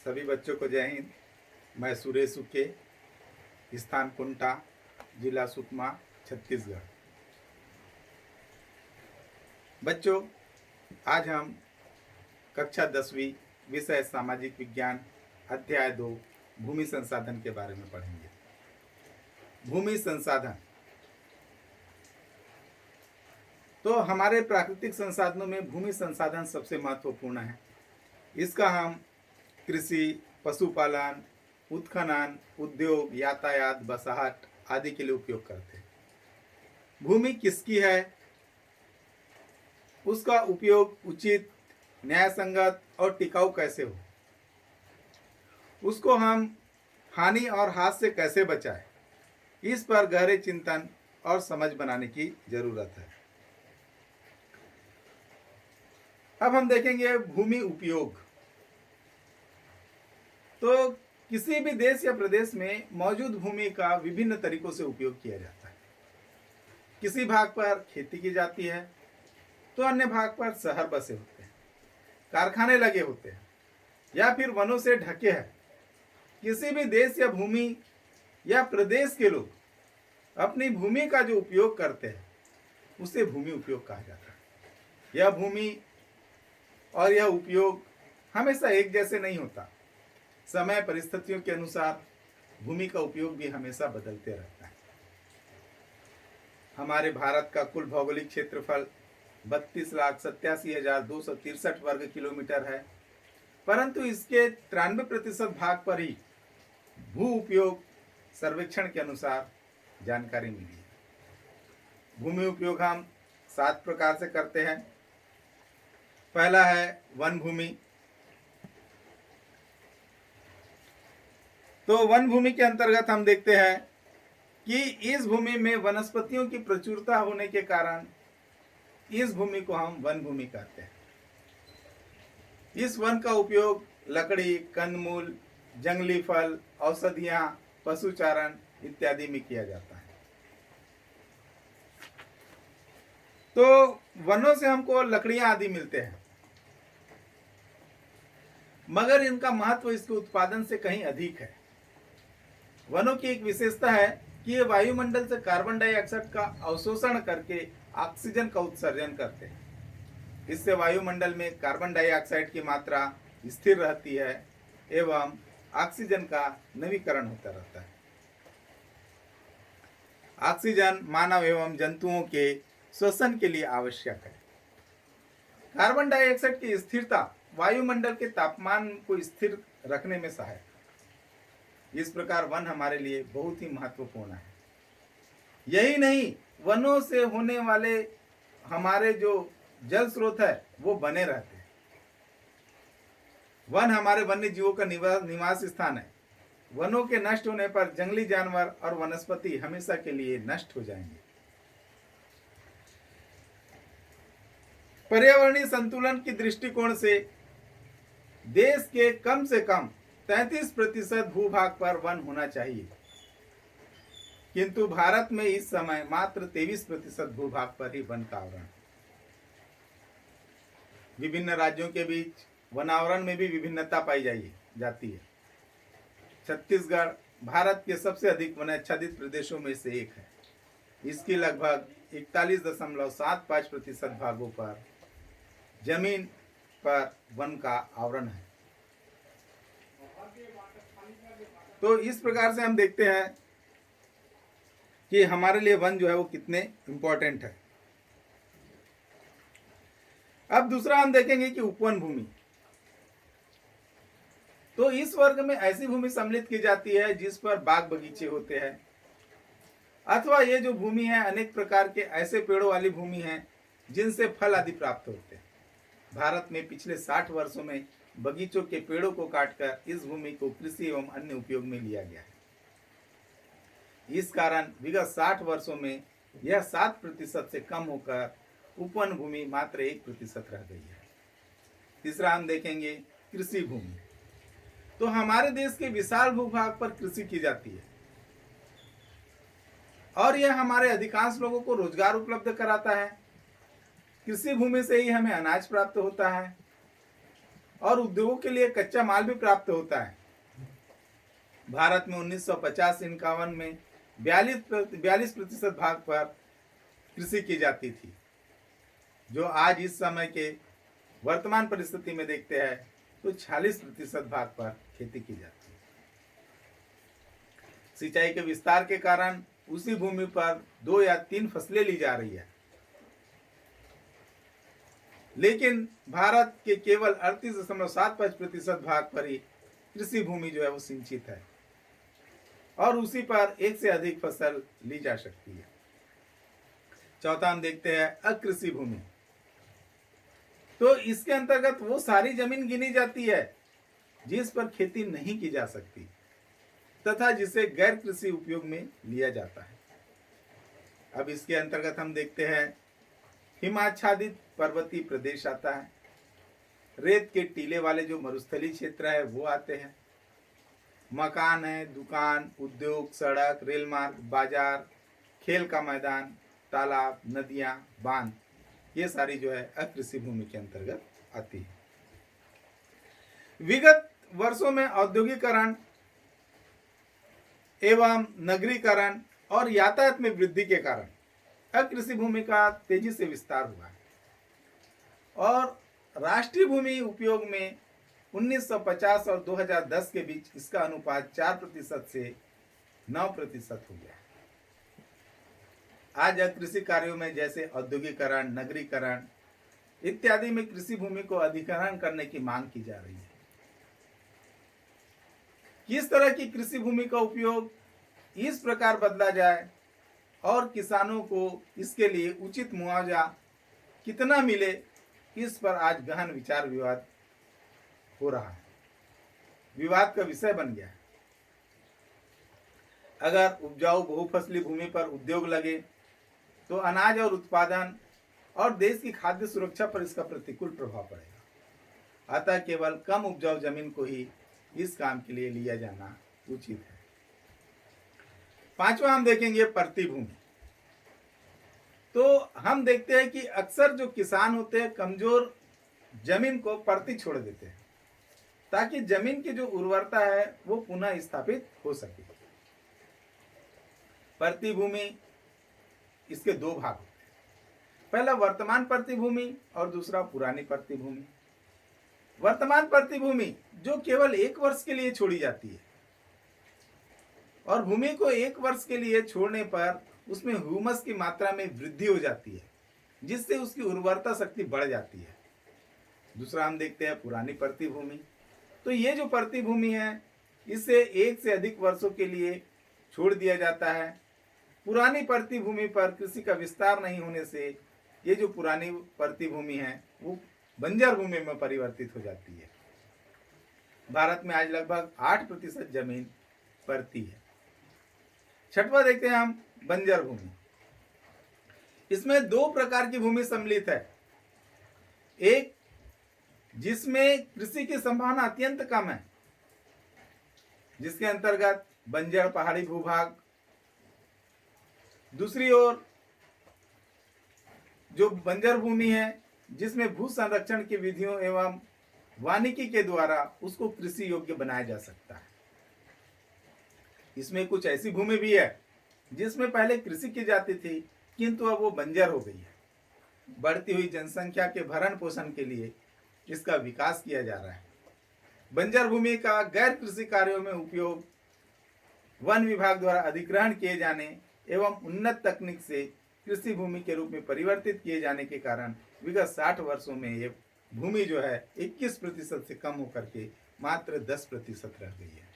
सभी बच्चों को जय हिंद। मैं सुरेश उके, स्थान कुंटा, जिला सुकमा, छत्तीसगढ़। बच्चों, आज हम कक्षा 10वीं विषय सामाजिक विज्ञान अध्याय 2 भूमि संसाधन के बारे में पढ़ेंगे। भूमि संसाधन तो हमारे प्राकृतिक संसाधनों में भूमि संसाधन सबसे महत्वपूर्ण है। इसका हम कृषि, पशुपालन, उत्खनन, उद्योग, यातायात, बसाहट आदि के लिए उपयोग करते हैं। भूमि किसकी है, उसका उपयोग उचित, न्यायसंगत और टिकाऊ कैसे हो, उसको हम हानि और हाथ से कैसे बचाएं, इस पर गहरे चिंतन और समझ बनाने की जरूरत है। अब हम देखेंगे भूमि उपयोग। तो किसी भी देश या प्रदेश में मौजूद भूमि का विभिन्न तरीकों से उपयोग किया जाता है। किसी भाग पर खेती की जाती है तो अन्य भाग पर शहर बसे होते हैं, कारखाने लगे होते हैं या फिर वनों से ढके हैं। किसी भी देश या भूमि या प्रदेश के लोग अपनी भूमि का जो उपयोग करते हैं उसे भूमि उपयोग कहा जाता है। यह भूमि और यह उपयोग हमेशा एक जैसे नहीं होता। समय परिस्थितियों के अनुसार भूमि का उपयोग भी हमेशा बदलते रहता है। हमारे भारत का कुल भौगोलिक क्षेत्रफल 32,87,263 वर्ग किलोमीटर है, परंतु इसके 93% भाग पर ही भू उपयोग सर्वेक्षण के अनुसार जानकारी मिली है। भूमि उपयोग हम 7 प्रकार से करते हैं। पहला है वन भूमि। तो वन भूमि के अंतर्गत हम देखते हैं कि इस भूमि में वनस्पतियों की प्रचुरता होने के कारण इस भूमि को हम वन भूमि कहते हैं। इस वन का उपयोग लकड़ी, कंदमूल, जंगली फल, औषधियां, पशुचारण इत्यादि में किया जाता है। तो वनों से हमको लकड़ियां आदि मिलते हैं, मगर इनका महत्व इसके उत्पादन से कहीं अधिक है। वनों की एक विशेषता है कि ये वायुमंडल से कार्बन डाइऑक्साइड का अवशोषण करके ऑक्सीजन का उत्सर्जन करते हैं। इससे वायुमंडल में कार्बन डाइऑक्साइड की मात्रा स्थिर रहती है एवं ऑक्सीजन का नवीकरण होता रहता है। ऑक्सीजन मानव एवं जंतुओं के श्वसन के लिए आवश्यक है। कार्बन डाइऑक्साइड की स्थिरता वायुमंडल के तापमान को स्थिर रखने में सहायक है। इस प्रकार वन हमारे लिए बहुत ही महत्वपूर्ण है। यही नहीं, वनों से होने वाले हमारे जो जल स्रोत है वो बने रहते हैं। वन हमारे वन्य जीवों का निवास स्थान है। वनों के नष्ट होने पर जंगली जानवर और वनस्पति हमेशा के लिए नष्ट हो जाएंगे। पर्यावरणीय संतुलन की दृष्टिकोण से देश के कम से कम 33% भूभाग पर वन होना चाहिए, किंतु भारत में इस समय मात्र 23% भूभाग पर ही वन का आवरण है। विभिन्न राज्यों के बीच वनावरण में भी विभिन्नता पाई जाती है। छत्तीसगढ़ भारत के सबसे अधिक वनाच्छादित प्रदेशों में से एक है। इसकी लगभग 41.75% भागों पर जमीन पर वन का आवरण है। तो इस प्रकार से हम देखते हैं कि हमारे लिए वन जो है वो कितने इंपॉर्टेंट है। अब दूसरा हम देखेंगे कि उपवन भूमि। तो इस वर्ग में ऐसी भूमि सम्मिलित की जाती है जिस पर बाग बगीचे होते हैं, अथवा ये जो भूमि है अनेक प्रकार के ऐसे पेड़ों वाली भूमि है जिनसे फल आदि प्राप्त होते हैं। भारत में पिछले 60 वर्षों में बगीचों के पेड़ों को काटकर इस भूमि को कृषि एवं अन्य उपयोग में लिया गया है। इस कारण विगत 60 वर्षों में यह 7% से कम होकर उपवन भूमि मात्र 1% रह गई है। तीसरा हम देखेंगे कृषि भूमि। तो हमारे देश के विशाल भूभाग पर कृषि की जाती है और यह हमारे अधिकांश लोगों को रोजगार उपलब्ध कराता है। कृषि भूमि से ही हमें अनाज प्राप्त होता है और उद्योगों के लिए कच्चा माल भी प्राप्त होता है। भारत में 1950-51 में 42% भाग पर कृषि की जाती थी, जो आज इस समय के वर्तमान परिस्थिति में देखते हैं तो 46% भाग पर खेती की जाती है। सिंचाई के विस्तार के कारण उसी भूमि पर 2 या 3 फसलें ली जा रही है, लेकिन भारत के केवल 38.75% भाग पर ही कृषि भूमि जो है वो सिंचित है और उसी पर एक से अधिक फसल ली जा सकती है। चौथा हम देखते हैं अकृषि भूमि। तो इसके अंतर्गत वो सारी जमीन गिनी जाती है जिस पर खेती नहीं की जा सकती तथा जिसे गैर कृषि उपयोग में लिया जाता है। अब इसके अंतर्गत हम देखते हैं हिमाच्छादित पर्वतीय प्रदेश आता है, रेत के टीले वाले जो मरुस्थलीय क्षेत्र है वो आते हैं, मकान है, दुकान, उद्योग, सड़क, रेल मार्ग, बाजार, खेल का मैदान, तालाब, नदियां, बांध, ये सारी जो है अकृषि भूमि के अंतर्गत आती है। विगत वर्षों में औद्योगिकरण एवं नगरीकरण और यातायात में वृद्धि के कारण अकृषि भूमि का तेजी से विस्तार हुआ है और राष्ट्रीय भूमि उपयोग में 1950 और 2010 के बीच इसका अनुपात 4% से 9% हो गया। आज अकृषि कार्यों में जैसे औद्योगिकरण, नगरीकरण इत्यादि में कृषि भूमि को अधिग्रहण करने की मांग की जा रही है। किस तरह की कृषि भूमि का उपयोग इस प्रकार बदला जाए और किसानों को इसके लिए उचित मुआवजा कितना मिले, इस पर आज गहन विचार विवाद हो रहा है, विवाद का विषय बन गया है। अगर उपजाऊ बहुफसली भूमि पर उद्योग लगे तो अनाज और उत्पादन और देश की खाद्य सुरक्षा पर इसका प्रतिकूल प्रभाव पड़ेगा। अतः केवल कम उपजाऊ जमीन को ही इस काम के लिए लिया जाना उचित है। पांचवा हम देखेंगे परती भूमि। तो हम देखते हैं कि अक्सर जो किसान होते हैं कमजोर जमीन को परती छोड़ देते हैं ताकि जमीन की जो उर्वरता है वो पुनः स्थापित हो सके। परती भूमि इसके दो भाग होते हैं, पहला वर्तमान परती भूमि और दूसरा पुरानी परती भूमि। वर्तमान परती भूमि जो केवल 1 वर्ष के लिए छोड़ी जाती है और भूमि को 1 वर्ष के लिए छोड़ने पर उसमें ह्यूमस की मात्रा में वृद्धि हो जाती है जिससे उसकी उर्वरता शक्ति बढ़ जाती है। दूसरा हम देखते हैं पुरानी परती भूमि। तो ये जो परती भूमि है इसे 1 से अधिक वर्षों के लिए छोड़ दिया जाता है। पुरानी परती भूमि पर कृषि का विस्तार नहीं होने से ये जो पुरानी परती भूमि है वो बंजर भूमि में परिवर्तित हो जाती है। भारत में आज लगभग 8% जमीन परती है। छठवा देखते हैं हम बंजर भूमि। इसमें 2 प्रकार की भूमि सम्मिलित है। एक जिसमें कृषि की संभावना अत्यंत कम है, जिसके अंतर्गत बंजर पहाड़ी भूभाग। दूसरी ओर जो बंजर भूमि है जिसमें भू संरक्षण की विधियों एवं वानिकी के द्वारा उसको कृषि योग्य बनाया जा सकता है। इसमें कुछ ऐसी भूमि भी है जिसमें पहले कृषि की जाती थी किंतु अब वो बंजर हो गई है। बढ़ती हुई जनसंख्या के भरण पोषण के लिए इसका विकास किया जा रहा है। बंजर भूमि का गैर कृषि कार्यों में उपयोग वन विभाग द्वारा अधिग्रहण किए जाने एवं उन्नत तकनीक से कृषि भूमि के रूप में परिवर्तित किए जाने के कारण विगत 60 वर्षों में ये भूमि जो है 21% से कम होकर के मात्र 10% रह गई है।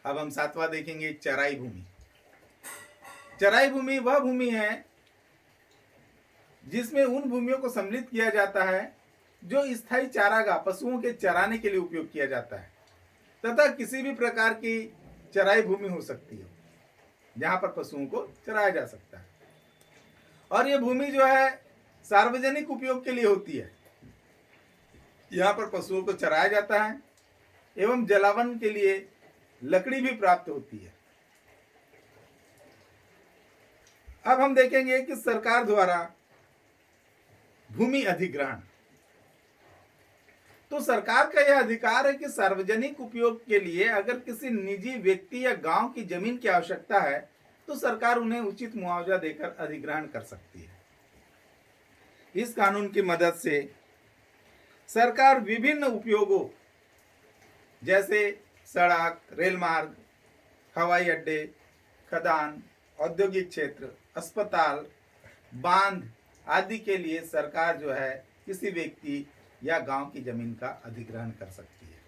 अब हम 7वां देखेंगे चराई भूमि। चराई भूमि वह भूमि है जिसमें उन भूमियों को सम्मिलित किया जाता है जो स्थायी चारागाह पशुओं के चराने के लिए उपयोग किया जाता है तथा किसी भी प्रकार की चराई भूमि हो सकती है जहां पर पशुओं को चराया जा सकता है। और ये भूमि जो है सार्वजनिक उपयोग के लिए होती है। यहाँ पर पशुओं को चराया जाता है एवं जलावन के लिए लकड़ी भी प्राप्त होती है। अब हम देखेंगे कि सरकार द्वारा भूमि अधिग्रहण तो सरकार का यह अधिकार है कि सार्वजनिक उपयोग के लिए अगर किसी निजी व्यक्ति या गांव की जमीन की आवश्यकता है तो सरकार उन्हें उचित मुआवजा देकर अधिग्रहण कर सकती है। इस कानून की मदद से सरकार विभिन्न उपयोगों जैसे सड़क, रेल मार्ग, हवाई अड्डे, खदान, औद्योगिक क्षेत्र, अस्पताल, बांध आदि के लिए सरकार जो है किसी व्यक्ति या गांव की जमीन का अधिग्रहण कर सकती है।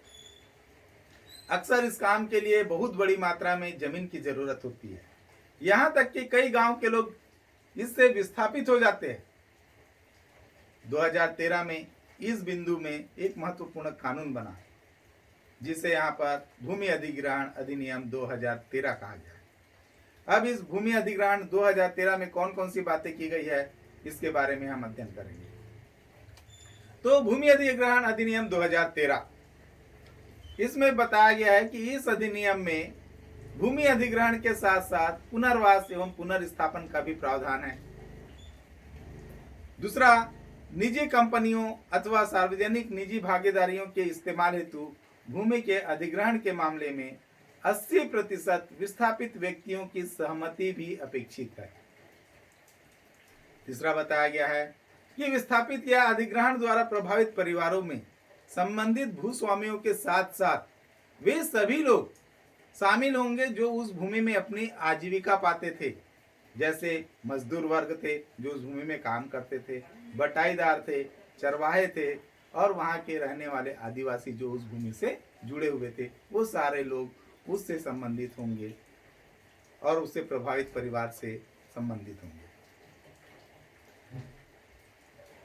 अक्सर इस काम के लिए बहुत बड़ी मात्रा में जमीन की जरूरत होती है, यहाँ तक कि कई गांव के लोग इससे विस्थापित हो जाते हैं। 2013 में इस बिंदु में एक महत्वपूर्ण कानून बना जिसे यहाँ पर भूमि अधिग्रहण अधिनियम 2013 कहा गया है। अब इस भूमि अधिग्रहण 2013 में कौन कौन सी बातें की गई है इसके बारे में हम अध्ययन करेंगे। तो भूमि अधिग्रहण अधिनियम 2013 इसमें बताया गया है कि इस अधिनियम में भूमि अधिग्रहण के साथ साथ पुनर्वास एवं पुनर्स्थापन का भी प्रावधान है। दूसरा, निजी कंपनियों अथवा सार्वजनिक निजी भागीदारियों के इस्तेमाल हेतु भूमि के अधिग्रहण के मामले में 80% विस्थापित व्यक्तियों की सहमति भी अपेक्षित है। तीसरा बताया गया है कि विस्थापित या अधिग्रहण द्वारा प्रभावित परिवारों में संबंधित भूस्वामियों के साथ साथ वे सभी लोग शामिल होंगे जो उस भूमि में अपनी आजीविका पाते थे, जैसे मजदूर वर्ग थे जो उस भूमि में काम करते थे, बटाईदार थे, चरवाहे थे और वहाँ के रहने वाले आदिवासी जो उस भूमि से जुड़े हुए थे, वो सारे लोग उससे संबंधित होंगे और उससे प्रभावित परिवार से संबंधित होंगे।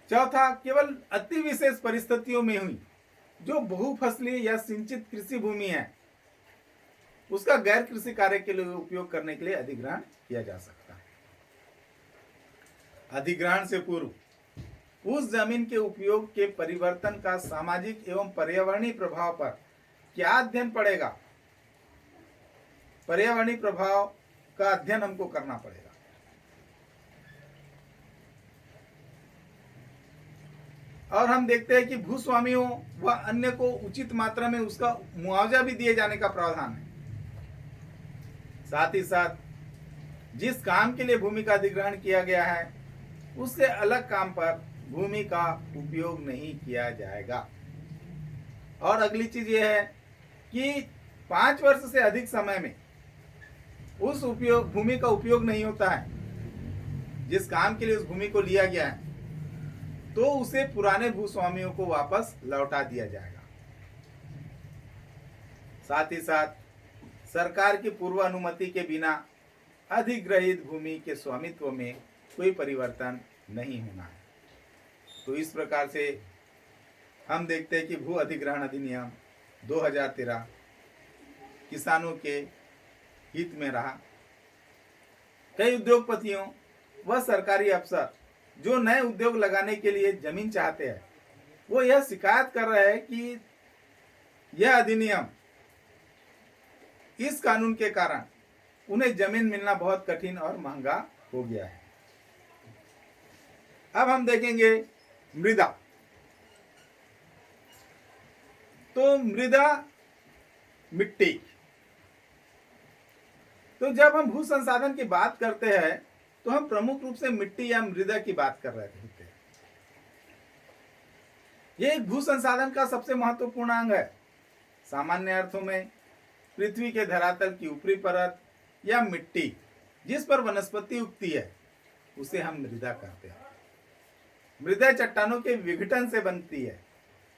चौथा, केवल अति विशेष परिस्थितियों में हुई जो बहुफसली या सिंचित कृषि भूमि है उसका गैर कृषि कार्य के लिए उपयोग करने के लिए अधिग्रहण किया जा सकता है। अधिग्रहण से पूर्व उस जमीन के उपयोग के परिवर्तन का सामाजिक एवं पर्यावरणीय प्रभाव पर क्या अध्ययन पड़ेगा, पर्यावरणीय प्रभाव का अध्ययन हमको करना पड़ेगा। और हम देखते हैं कि भूस्वामियों व अन्य को उचित मात्रा में उसका मुआवजा भी दिए जाने का प्रावधान है। साथ ही साथ जिस काम के लिए भूमि का अधिग्रहण किया गया है उससे अलग काम पर भूमि का उपयोग नहीं किया जाएगा। और अगली चीज यह है कि 5 वर्ष से अधिक समय में उस भूमि का उपयोग नहीं होता है, जिस काम के लिए उस भूमि को लिया गया है, तो उसे पुराने भूस्वामियों को वापस लौटा दिया जाएगा। साथ ही साथ सरकार की पूर्व अनुमति के बिना अधिग्रहित भूमि के स्वामित्व में कोई परिवर्तन नहीं होना है। तो इस प्रकार से हम देखते हैं कि भू अधिग्रहण अधिनियम 2013 किसानों के हित में रहा। कई उद्योगपतियों व सरकारी अफसर जो नए उद्योग लगाने के लिए जमीन चाहते हैं वो यह शिकायत कर रहे हैं कि यह अधिनियम, इस कानून के कारण उन्हें जमीन मिलना बहुत कठिन और महंगा हो गया है। अब हम देखेंगे मृदा। तो मृदा मिट्टी। तो जब हम भू संसाधन की बात करते हैं तो हम प्रमुख रूप से मिट्टी या मृदा की बात कर रहे होते हैं। यह एक भू संसाधन का सबसे महत्वपूर्ण अंग है। सामान्य अर्थों में पृथ्वी के धरातल की ऊपरी परत या मिट्टी जिस पर वनस्पति उगती है उसे हम मृदा कहते हैं। मृदा चट्टानों के विघटन से बनती है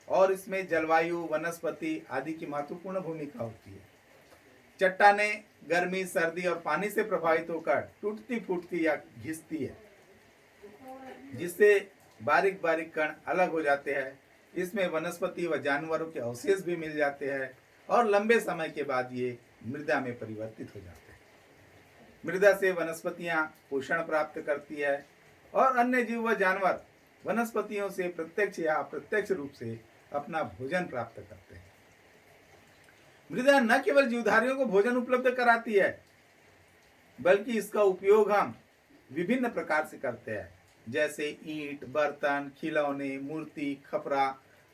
और इसमें जलवायु, वनस्पति आदि की महत्वपूर्ण भूमिका होती है। चट्टाने गर्मी, सर्दी और पानी से प्रभावित होकर टूटती फूटती या घिसती है, जिससे बारीक बारीक कण अलग हो जाते हैं। इसमें वनस्पति व जानवरों के अवशेष भी मिल जाते हैं और लंबे समय के बाद ये मृदा में परिवर्तित हो जाते हैं। मृदा से वनस्पतियां पोषण प्राप्त करती है और अन्य जीव व जानवर वनस्पतियों से प्रत्यक्ष या अप्रत्यक्ष रूप से अपना भोजन प्राप्त करते हैं। मृदा न केवल जीवधारियों को भोजन उपलब्ध कराती है बल्कि इसका उपयोग हम विभिन्न प्रकार से करते हैं, जैसे ईंट, बर्तन, खिलौने, मूर्ति, खपरा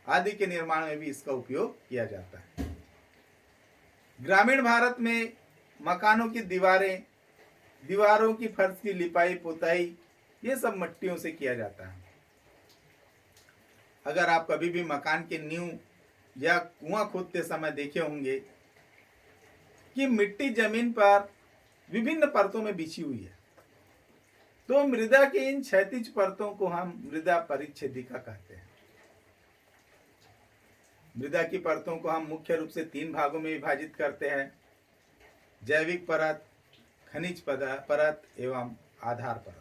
आदि के निर्माण में भी इसका उपयोग किया जाता है। ग्रामीण भारत में मकानों की दीवारें, दीवारों की फर्श की लिपाई पुताई, ये सब मिट्टियों से किया जाता है। अगर आप कभी भी मकान की नींव या कुआं खोदते समय देखे होंगे कि मिट्टी जमीन पर विभिन्न परतों में बिछी हुई है, तो मृदा की इन क्षैतिज परतों को हम मृदा परिच्छेदिका कहते हैं। मृदा की परतों को हम मुख्य रूप से 3 भागों में विभाजित करते हैं: जैविक परत, खनिज परत एवं आधार परत।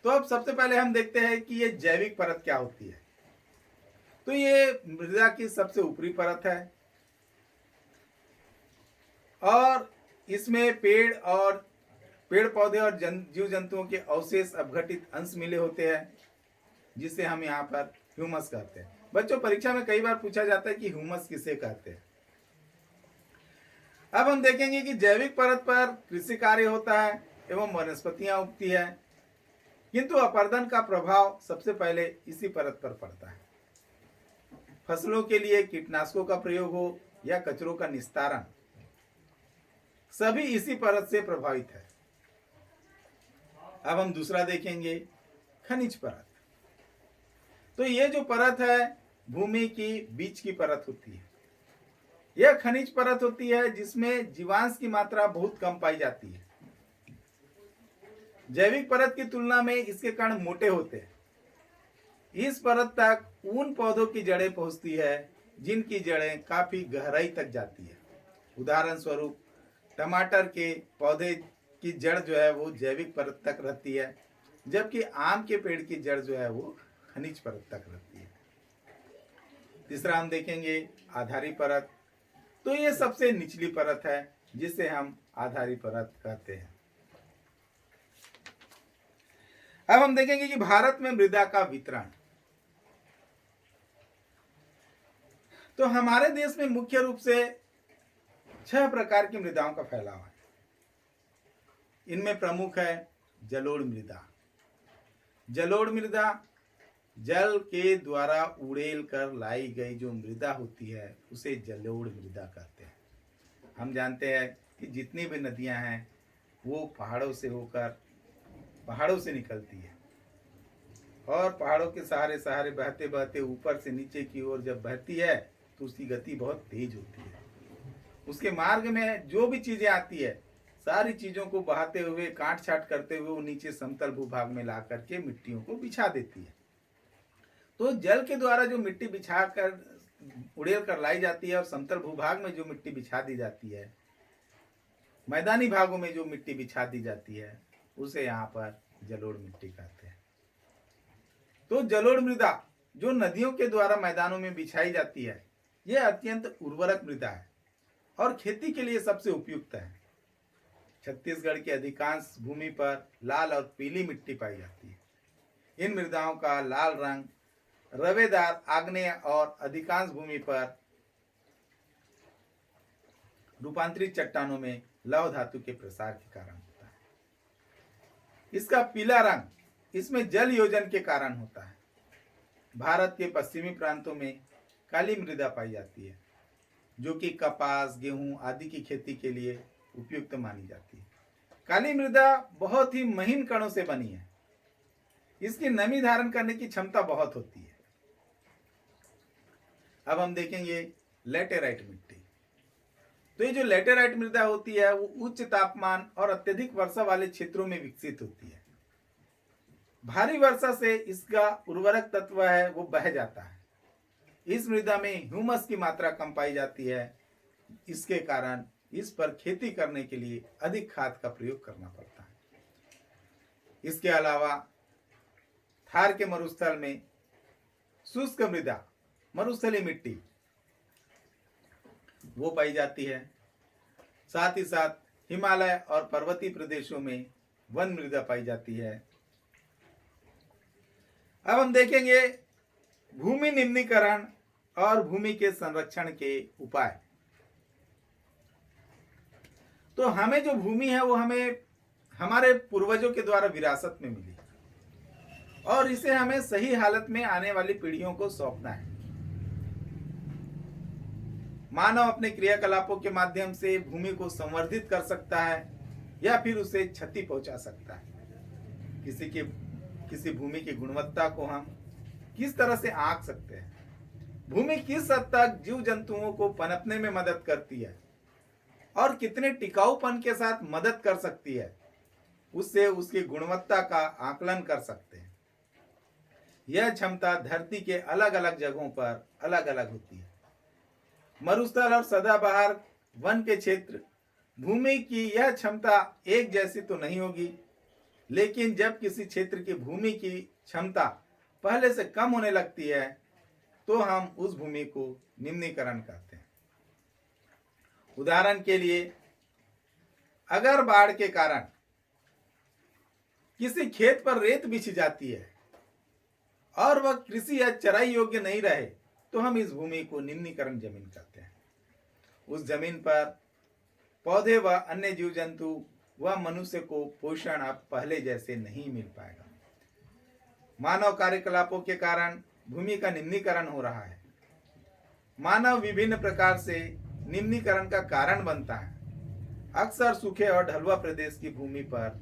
तो अब सबसे पहले हम देखते हैं कि ये जैविक परत क्या होती है। तो ये मृदा की सबसे ऊपरी परत है और इसमें पेड़ पौधे और जीव जंतुओं के अवशेष अपघटित अंश मिले होते हैं, जिसे हम यहाँ पर ह्यूमस कहते हैं। बच्चों, परीक्षा में कई बार पूछा जाता है कि ह्यूमस किसे कहते हैं। अब हम देखेंगे कि जैविक परत पर कृषि कार्य होता है एवं वनस्पतियां उगती है, किंतु अपरदन का प्रभाव सबसे पहले इसी परत पर पड़ता है। फसलों के लिए कीटनाशकों का प्रयोग हो या कचरों का निस्तारण, सभी इसी परत से प्रभावित है। अब हम दूसरा देखेंगे, खनिज परत। तो ये जो परत है भूमि की बीच की परत होती है। यह खनिज परत होती है जिसमें जीवांश की मात्रा बहुत कम पाई जाती है। जैविक परत की तुलना में इसके कण मोटे होते हैं। इस परत तक उन पौधों की जड़ें पहुंचती है जिनकी जड़ें काफी गहराई तक जाती है। उदाहरण स्वरूप टमाटर के पौधे की जड़ जो है वो जैविक परत तक रहती है, जबकि आम के पेड़ की जड़ जो है वो खनिज परत तक रहती है। तीसरा हम देखेंगे आधारी परत। तो ये सबसे निचली परत है जिसे हम आधारी परत कहते हैं। अब हम देखेंगे कि भारत में मृदा का वितरण। तो हमारे देश में मुख्य रूप से 6 प्रकार की मृदाओं का फैलाव है। इनमें प्रमुख है जलोढ़ मृदा। जलोढ़ मृदा जल के द्वारा उड़ेल कर लाई गई जो मृदा होती है उसे जलोढ़ मृदा कहते हैं। हम जानते हैं कि जितनी भी नदियां हैं वो पहाड़ों से होकर पहाड़ों से निकलती है और पहाड़ों के सहारे सहारे बहते बहते ऊपर से नीचे की ओर जब बहती है तो उसकी गति बहुत तेज होती है। उसके मार्ग में जो भी चीजें आती है सारी चीजों को बहाते हुए काट छाट करते हुए वो नीचे समतल भूभाग में ला करके मिट्टियों को बिछा देती है। तो जल के द्वारा जो मिट्टी बिछा कर उड़ेल कर लाई जाती है और समतल भूभाग में जो मिट्टी बिछा दी जाती है, मैदानी भागों में जो मिट्टी बिछा दी जाती है, उसे यहाँ पर जलोढ़ मिट्टी कहते हैं। तो जलोढ़ मृदा जो नदियों के द्वारा मैदानों में बिछाई जाती है, यह अत्यंत उर्वरक मृदा है और खेती के लिए सबसे उपयुक्त है। छत्तीसगढ़ की अधिकांश भूमि पर लाल और पीली मिट्टी पाई जाती है। इन मृदाओं का लाल रंग रवेदार आग्नेय और अधिकांश भूमि पर रूपांतरित चट्टानों में लौह धातु के प्रसार के कारण होता है। इसका पीला रंग इसमें जल योजन के कारण होता है। भारत के पश्चिमी प्रांतों में काली मृदा पाई जाती है जो कि कपास, गेहूं आदि की खेती के लिए उपयुक्त मानी जाती है। काली मृदा बहुत ही महीन कणों से बनी है। इसकी नमी धारण करने की क्षमता बहुत होती है। अब हम देखेंगे लेटेराइट मिट्टी। तो ये जो लेटेराइट मृदा होती है वो उच्च तापमान और अत्यधिक वर्षा वाले क्षेत्रों में विकसित होती है। भारी वर्षा से इसका उर्वरक तत्व है वो बह जाता है। इस मृदा में ह्यूमस की मात्रा कम पाई जाती है। इसके कारण इस पर खेती करने के लिए अधिक खाद का प्रयोग करना पड़ता है। इसके अलावा थार के मरुस्थल में शुष्क मृदा, मरुस्थलीय मिट्टी वो पाई जाती है। साथ ही साथ हिमालय और पर्वतीय प्रदेशों में वन मृदा पाई जाती है। अब हम देखेंगे भूमि निम्नीकरण और भूमि के संरक्षण के उपाय। तो हमें जो भूमि है वो हमें हमारे पूर्वजों के द्वारा विरासत में मिली और इसे हमें सही हालत में आने वाली पीढ़ियों को सौंपना है। मानव अपने क्रियाकलापों के माध्यम से भूमि को संवर्धित कर सकता है या फिर उसे क्षति पहुंचा सकता है। किसी भूमि की गुणवत्ता को हम किस तरह से आंक सकते हैं? भूमि किस हद तक जीव जंतुओं को पनपने में मदद करती है और कितने टिकाऊपन के साथ मदद कर सकती है, उससे उसकी गुणवत्ता का आकलन कर सकते हैं। यह क्षमता धरती के अलग अलग जगहों पर अलग अलग होती है। मरुस्थल और सदाबहार वन के क्षेत्र, भूमि की यह क्षमता एक जैसी तो नहीं होगी, लेकिन जब किसी क्षेत्र की भूमि की क्षमता पहले से कम होने लगती है तो हम उस भूमि को निम्नीकरण कहते हैं। उदाहरण के लिए, अगर बाढ़ के कारण किसी खेत पर रेत बिछ जाती है और वह कृषि या चराई योग्य नहीं रहे तो हम इस भूमि को निम्नीकरण जमीन कहते हैं। उस जमीन पर पौधे व अन्य जीव जंतु व मनुष्य को पोषण अब पहले जैसे नहीं मिल पाएगा। मानव कार्यकलापों के कारण भूमि का निम्नीकरण हो रहा है। मानव विभिन्न प्रकार से निम्नीकरण का कारण बनता है। अक्सर सूखे और ढलुआ प्रदेश की भूमि पर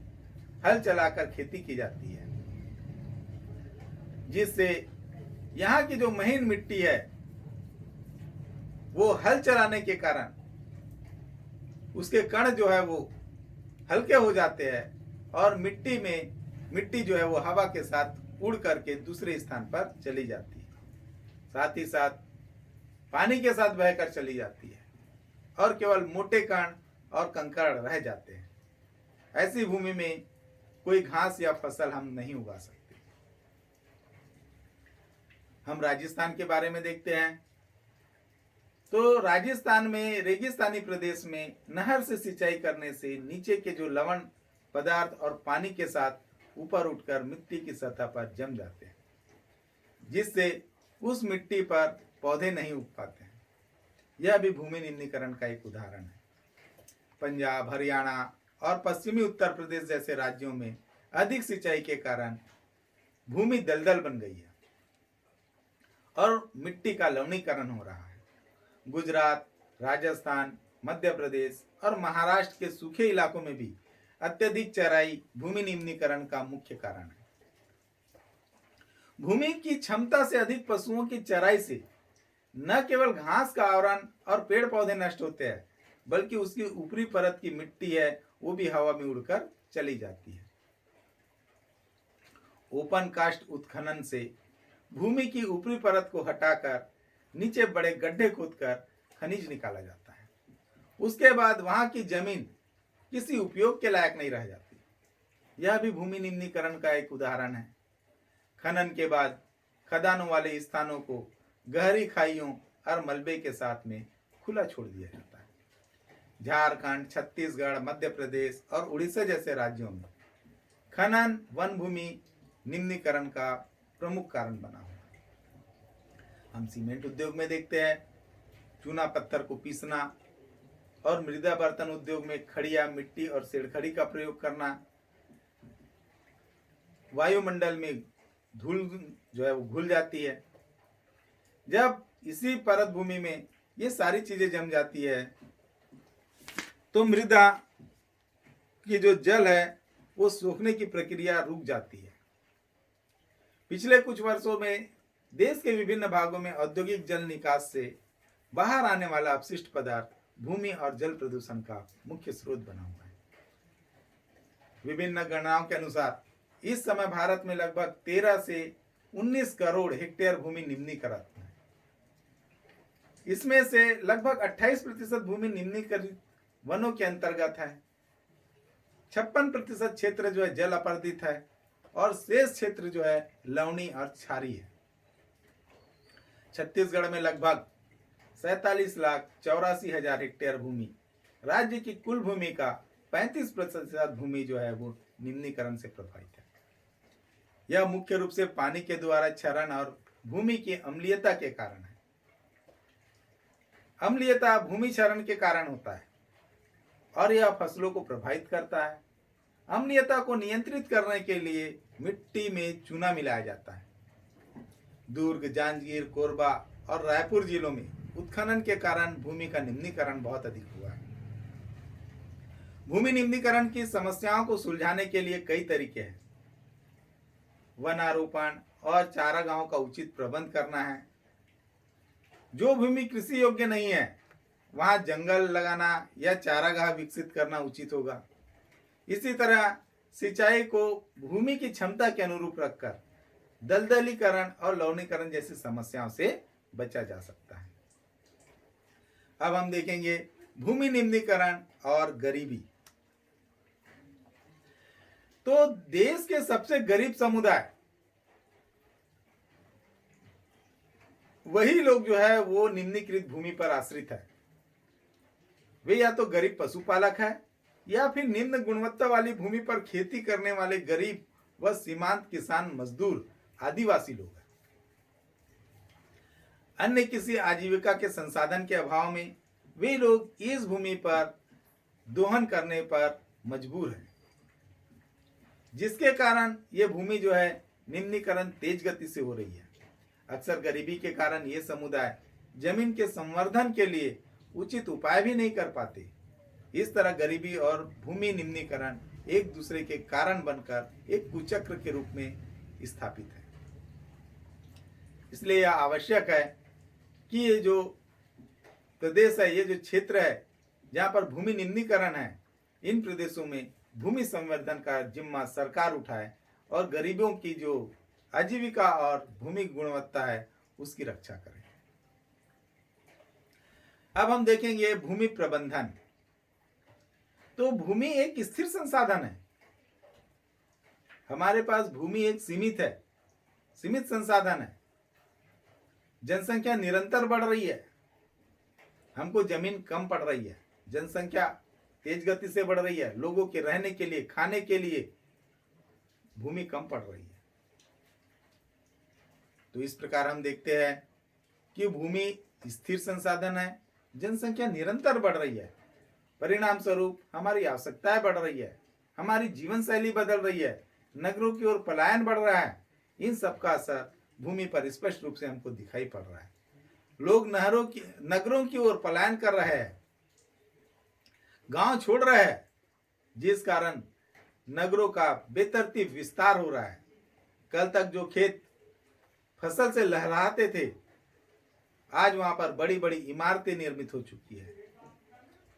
हल चलाकर खेती की जाती है, जिससे यहाँ की जो महीन मिट्टी है वो हल चलाने के कारण उसके कण जो है वो हल्के हो जाते हैं और मिट्टी जो है वो हवा के साथ उड़ करके दूसरे स्थान पर चली जाती है। साथ ही साथ पानी के साथ बहकर चली जाती है और केवल मोटे कण और कंकड़ रह जाते हैं। ऐसी भूमि में कोई घास या फसल हम नहीं उगा सकते। हम राजस्थान के बारे में देखते हैं तो राजस्थान में रेगिस्तानी प्रदेश में नहर से सिंचाई करने से नीचे के जो लवण पदार्थ और पानी के साथ ऊपर उठकर मिट्टी की सतह पर जम जाते हैं, जिससे उस मिट्टी पर पौधे नहीं उग पाते हैं। यह भी भूमि निम्नीकरण का एक उदाहरण है। पंजाब, हरियाणा और पश्चिमी उत्तर प्रदेश जैसे राज्यों में अधिक सिंचाई के कारण भूमि दलदल बन गई है और मिट्टी का लवणीकरण हो रहा है। गुजरात, राजस्थान, मध्य प्रदेश और महाराष्ट्र के सूखे इलाकों में भी अत्यधिक चराई भूमि निम्नीकरण का मुख्य कारण है। भूमि की क्षमता से अधिक पशुओं की चराई से न केवल घास का आवरण और पेड़ पौधे नष्ट होते हैं, बल्कि उसकी ऊपरी परत की मिट्टी है वो भी हवा में उड़कर चली जाती है। ओपन कास्ट उत्खनन से भूमि की ऊपरी परत को हटाकर नीचे बड़े गड्ढे खोदकर खनिज निकाला जाता है। उसके बाद वहां की जमीन किसी उपयोग के लायक नहीं रह जाती। यह भी भूमि निम्नीकरण का एक उदाहरण है। खनन के बाद खदानों वाले स्थानों को गहरी खाइयों और मलबे के साथ में खुला छोड़ दिया जाता है। झारखंड, छत्तीसगढ़, मध्य प्रदेश और उड़ीसा जैसे राज्यों में खनन वन भूमि निम्नीकरण का प्रमुख कारण बना हुआ है। हम सीमेंट उद्योग में देखते हैं चूना पत्थर को पीसना और मृदा बर्तन उद्योग में खड़िया, मिट्टी और सिड़खड़ी का प्रयोग करना। वायुमंडल में धूल जो है वो घुल जाती है। जब इसी परत भूमि में ये सारी चीजें जम जाती है तो मृदा की जो जल है वो सूखने की प्रक्रिया रुक जाती है। पिछले कुछ वर्षों में देश के विभिन्न भागों में औद्योगिक जल निकास से बाहर आने वाला अपशिष्ट पदार्थ भूमि और जल प्रदूषण का मुख्य स्रोत बना हुआ है। विभिन्न गणनाओं के अनुसार इस समय भारत में लगभग 13 से 19 करोड़ हेक्टेयर भूमि निम्नीकृत है। इसमें से लगभग 28% भूमि निम्नीकृत वनों के अंतर्गत है। 56% क्षेत्र जो है जल अपर्दित है और शेष क्षेत्र जो है लवणी और क्षारीय है। छत्तीसगढ़ में लगभग 47,84,000 हेक्टेयर भूमि, राज्य की कुल भूमि का 35% भूमि जो है वो निम्नीकरण से प्रभावित है। यह मुख्य रूप से पानी के द्वारा क्षरण और भूमि की अम्लीयता के कारण है। अम्लीयता भूमि क्षरण के कारण होता है और यह फसलों को प्रभावित करता है। अम्लीयता को नियंत्रित करने के लिए मिट्टी में चूना मिलाया जाता है। दुर्ग, जांजगीर, कोरबा और रायपुर जिलों में उत्खनन के कारण भूमि का निम्नीकरण बहुत अधिक हुआ है। भूमि निम्नीकरण की समस्याओं को सुलझाने के लिए कई तरीके हैं। वनारोपण और चारागाहों का उचित प्रबंध करना है। जो भूमि कृषि योग्य नहीं है वहां जंगल लगाना या चारागाह विकसित करना उचित होगा। इसी तरह सिंचाई को भूमि की क्षमता के अनुरूप रखकर दलदलीकरण और लवणीकरण जैसी समस्याओं से बचा जा सकता है। अब हम देखेंगे भूमि निम्नीकरण और गरीबी। तो देश के सबसे गरीब समुदाय वही लोग जो है वो निम्नीकृत भूमि पर आश्रित है। वे या तो गरीब पशुपालक है या फिर निम्न गुणवत्ता वाली भूमि पर खेती करने वाले गरीब व सीमांत किसान मजदूर आदिवासी लोग हैं। अन्य किसी आजीविका के संसाधन के अभाव में वे लोग इस भूमि पर दोहन करने पर मजबूर हैं, जिसके कारण ये भूमि जो है निम्नीकरण तेज गति से हो रही है। अक्सर गरीबी के कारण ये समुदाय जमीन के संवर्धन के लिए उचित उपाय भी नहीं कर पाते। इस तरह गरीबी और भूमि निम्नीकरण एक दूसरे के कारण बनकर एक कुचक्र के रूप में स्थापित है। इसलिए यह आवश्यक है कि ये जो प्रदेश है, ये जो क्षेत्र है जहाँ पर भूमि निम्नीकरण है, इन प्रदेशों में भूमि संवर्धन का जिम्मा सरकार उठाए और गरीबों की जो आजीविका और भूमि गुणवत्ता है उसकी रक्षा करें। अब हम देखेंगे भूमि प्रबंधन। तो भूमि एक स्थिर संसाधन है। हमारे पास भूमि एक सीमित संसाधन है। जनसंख्या निरंतर बढ़ रही है, हमको जमीन कम पड़ रही है, जनसंख्या तेज गति से बढ़ रही है, लोगों के रहने के लिए, खाने के लिए भूमि कम पड़ रही है। तो इस प्रकार हम देखते हैं कि भूमि स्थिर संसाधन है, जनसंख्या निरंतर बढ़ रही है, परिणाम स्वरूप हमारी आवश्यकताएं बढ़ रही है, हमारी जीवन शैली बदल रही है, नगरों की ओर पलायन बढ़ रहा है। इन सब का असर भूमि पर स्पष्ट रूप से हमको दिखाई पड़ रहा है। लोग नगरों की ओर पलायन कर रहे हैं, गांव छोड़ रहे हैं, जिस कारण नगरों का बेतरतीब विस्तार हो रहा है। कल तक जो खेत फसल से लहराते थे, आज वहां पर बड़ी बड़ी इमारतें निर्मित हो चुकी है।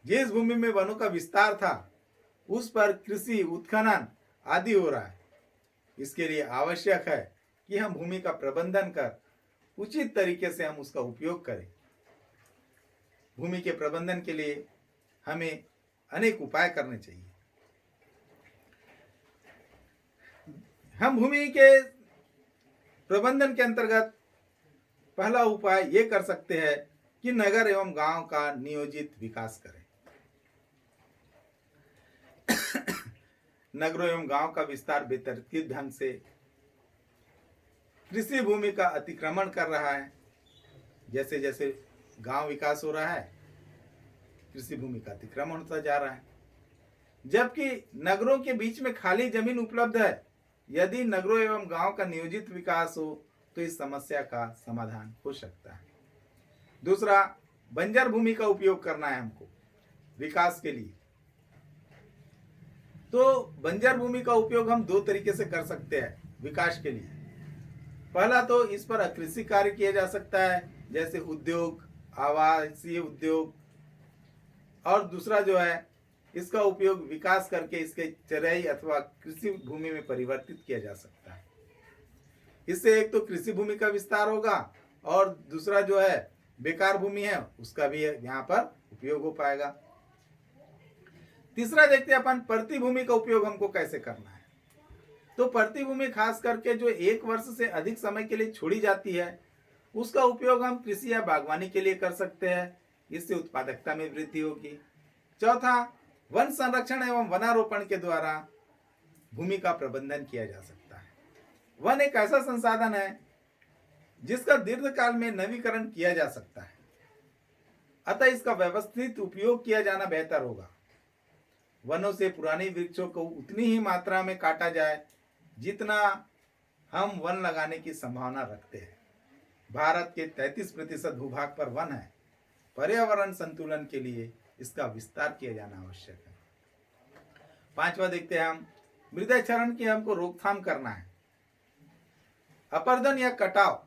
जिस भूमि में वनों का विस्तार था उस पर कृषि उत्खनन आदि हो रहा है। इसके लिए आवश्यक है कि हम भूमि का प्रबंधन कर उचित तरीके से हम उसका उपयोग करें। भूमि के प्रबंधन के लिए हमें अनेक उपाय करने चाहिए। हम भूमि के प्रबंधन के अंतर्गत पहला उपाय ये कर सकते हैं कि नगर एवं गांव का नियोजित विकास करें। नगरों एवं गांव का विस्तार बेतरतीब ढंग से कृषि भूमि का अतिक्रमण कर रहा है। जैसे जैसे गांव विकास हो रहा है, कृषि भूमि का अतिक्रमण होता जा रहा है, जबकि नगरों के बीच में खाली जमीन उपलब्ध है। यदि नगरों एवं गांव का नियोजित विकास हो तो इस समस्या का समाधान हो सकता है। दूसरा, बंजर भूमि का उपयोग करना है हमको विकास के लिए। तो बंजर भूमि का उपयोग हम दो तरीके से कर सकते हैं विकास के लिए। पहला तो इस पर अकृषि कार्य किया जा सकता है, जैसे उद्योग, आवासीय उद्योग, और दूसरा जो है इसका उपयोग विकास करके इसके चराई अथवा कृषि भूमि में परिवर्तित किया जा सकता है। इससे एक तो कृषि भूमि का विस्तार होगा और दूसरा जो है बेकार भूमि है उसका भी यहाँ पर उपयोग हो पाएगा। तीसरा देखते हैं अपन परती भूमि का उपयोग हमको कैसे करना है। तो परती भूमि खास करके जो 1 वर्ष से अधिक समय के लिए छोड़ी जाती है उसका उपयोग हम कृषि या बागवानी के लिए कर सकते हैं। इससे उत्पादकता में वृद्धि होगी। चौथा, वन संरक्षण एवं वनारोपण के द्वारा भूमि का प्रबंधन किया जा सकता है। वन एक ऐसा संसाधन है जिसका दीर्घकाल में नवीकरण किया जा सकता है, अतः इसका व्यवस्थित उपयोग किया जाना बेहतर होगा। वनों से पुराने वृक्षों को उतनी ही मात्रा में काटा जाए जितना हम वन लगाने की संभावना रखते हैं। भारत के 33% भूभाग पर वन है, पर्यावरण संतुलन के लिए इसका विस्तार किया जाना आवश्यक है। पांचवा देखते हैं हम, मृदा क्षरण की हमको रोकथाम करना है। अपर्दन या कटाव,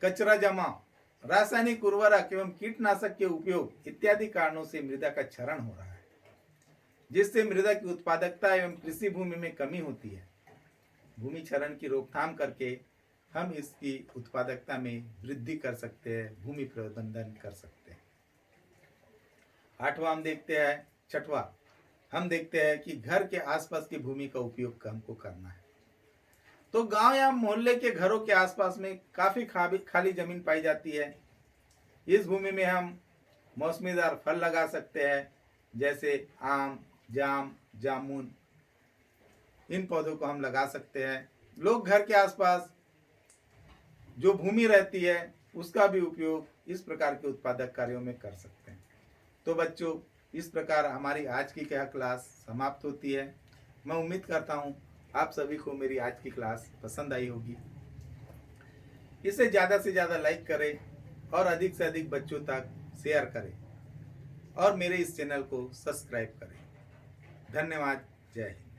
कचरा जमाव, रासायनिक उर्वरक एवं कीटनाशक के उपयोग इत्यादि कारणों से मृदा का क्षरण हो रहा है, जिससे मृदा की उत्पादकता एवं कृषि भूमि में कमी होती है। भूमि क्षरण की रोकथाम करके हम इसकी उत्पादकता में वृद्धि कर सकते हैं, भूमि प्रबंधन कर सकते हैं। छठवां हम देखते हैं कि घर के आसपास की भूमि का उपयोग हमको करना है। तो गांव या मोहल्ले के घरों के आसपास में काफी खाली जमीन पाई जाती है। इस भूमि में हम मौसमीदार फल लगा सकते हैं, जैसे आम, जाम, जामुन, इन पौधों को हम लगा सकते हैं। लोग घर के आसपास जो भूमि रहती है उसका भी उपयोग इस प्रकार के उत्पादक कार्यों में कर सकते हैं। तो बच्चों, इस प्रकार हमारी आज की क्लास समाप्त होती है। मैं उम्मीद करता हूँ आप सभी को मेरी आज की क्लास पसंद आई होगी। इसे ज़्यादा से ज़्यादा लाइक करें और अधिक से अधिक बच्चों तक शेयर करें और मेरे इस चैनल को सब्सक्राइब करें। धन्यवाद। जय हिंद।